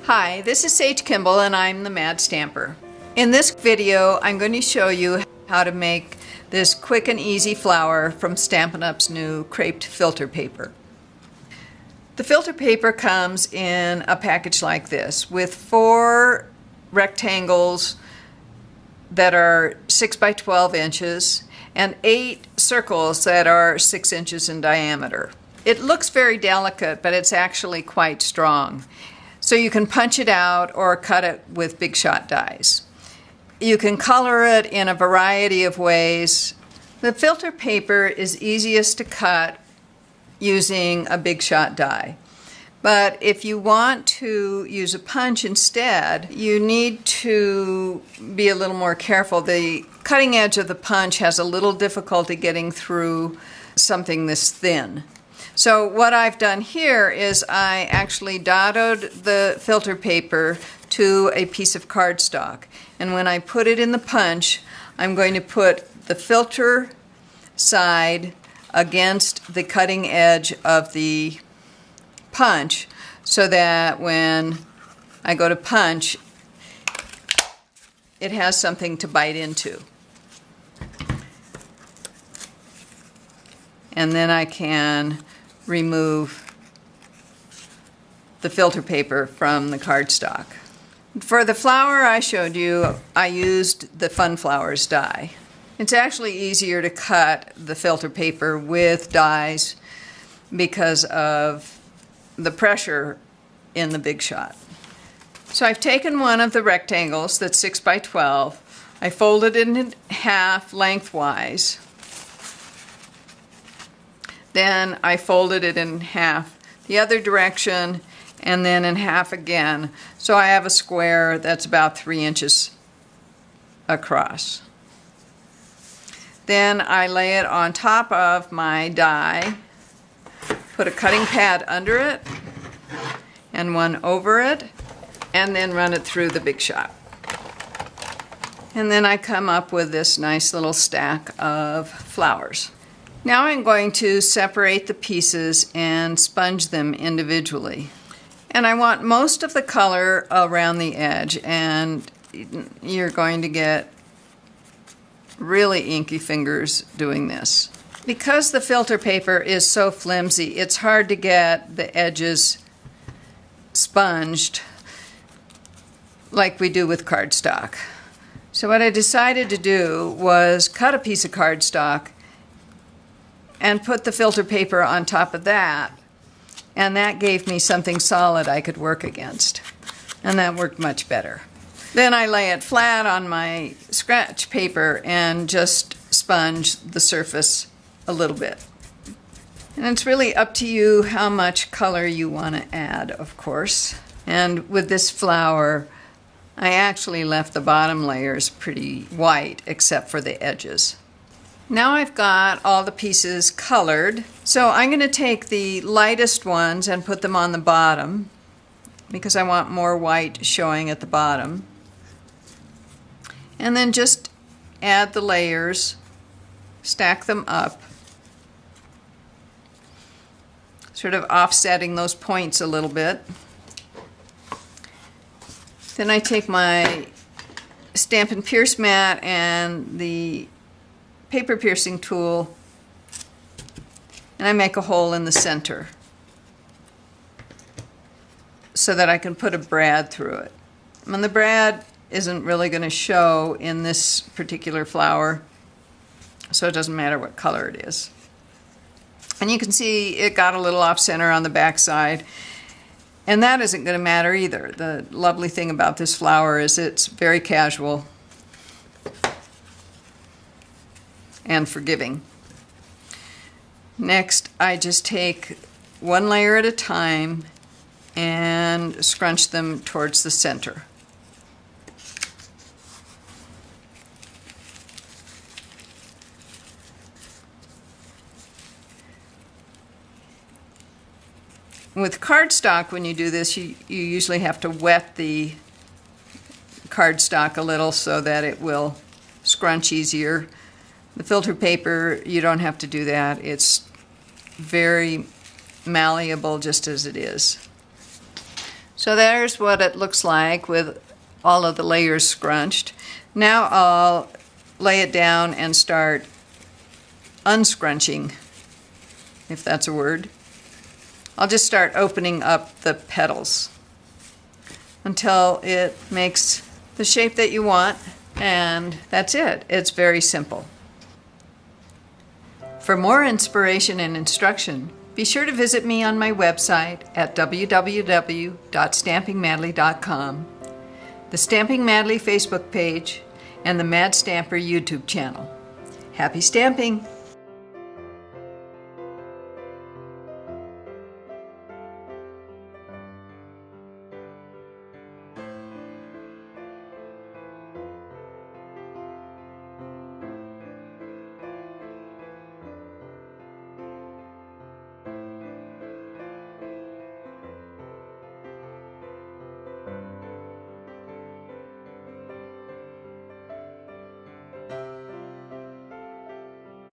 Hi, this is Sage Kimball and I'm the Mad Stamper. In this video, I'm going to show you how to make this quick and easy flower from Stampin' Up's new Creped Filter Paper. The filter paper comes in a package like this with 4 rectangles that are 6 by 12 inches and 8 circles that are 6 inches in diameter. It looks very delicate, but it's actually quite strong. So you can punch it out or cut it with big shot dies. You can color it in a variety of ways. The filter paper is easiest to cut using a big shot die. But if you want to use a punch instead, you need to be a little more careful. The cutting edge of the punch has a little difficulty getting through something this thin. So what I've done here is I actually dotted the filter paper to a piece of cardstock. And when I put it in the punch, I'm going to put the filter side against the cutting edge of the punch so that when I go to punch, it has something to bite into. And then I can remove the filter paper from the cardstock. For the flower I showed you, I used the Fun Flowers die. It's actually easier to cut the filter paper with dies because of the pressure in the big shot. So I've taken one of the rectangles that's 6 by 12. I folded it in half lengthwise. Then I folded it in half the other direction and then in half again. So I have a square that's about 3 inches across. Then I lay it on top of my die, put a cutting pad under it and one over it, and then run it through the big shot. And then I come up with this nice little stack of flowers. Now I'm going to separate the pieces and sponge them individually. And I want most of the color around the edge, and you're going to get really inky fingers doing this. Because the filter paper is so flimsy, it's hard to get the edges sponged like we do with cardstock. So what I decided to do was cut a piece of cardstock and put the filter paper on top of that, and that gave me something solid I could work against, and that worked much better. Then I lay it flat on my scratch paper and just sponge the surface a little bit. And it's really up to you how much color you want to add, of course. And with this flower, I actually left the bottom layers pretty white except for the edges. Now I've got all the pieces colored, so I'm going to take the lightest ones and put them on the bottom because I want more white showing at the bottom. And then just add the layers, stack them up, sort of offsetting those points a little bit. Then I take my Stampin' Pierce mat and the paper piercing tool, and I make a hole in the center so that I can put a brad through it. And the brad isn't really going to show in this particular flower, so it doesn't matter what color it is. And you can see it got a little off center on the back side, and that isn't going to matter either. The lovely thing about this flower is it's very casual and forgiving. Next, I just take one layer at a time and scrunch them towards the center. With cardstock, when you do this, you usually have to wet the cardstock a little so that it will scrunch easier. The filter paper, you don't have to do that. It's very malleable just as it is. So there's what it looks like with all of the layers scrunched. Now I'll lay it down and start unscrunching, if that's a word. I'll just start opening up the petals until it makes the shape that you want, and that's it. It's very simple. For more inspiration and instruction, be sure to visit me on my website at www.stampingmadly.com, the Stamping Madly Facebook page, and the Mad Stamper YouTube channel. Happy stamping!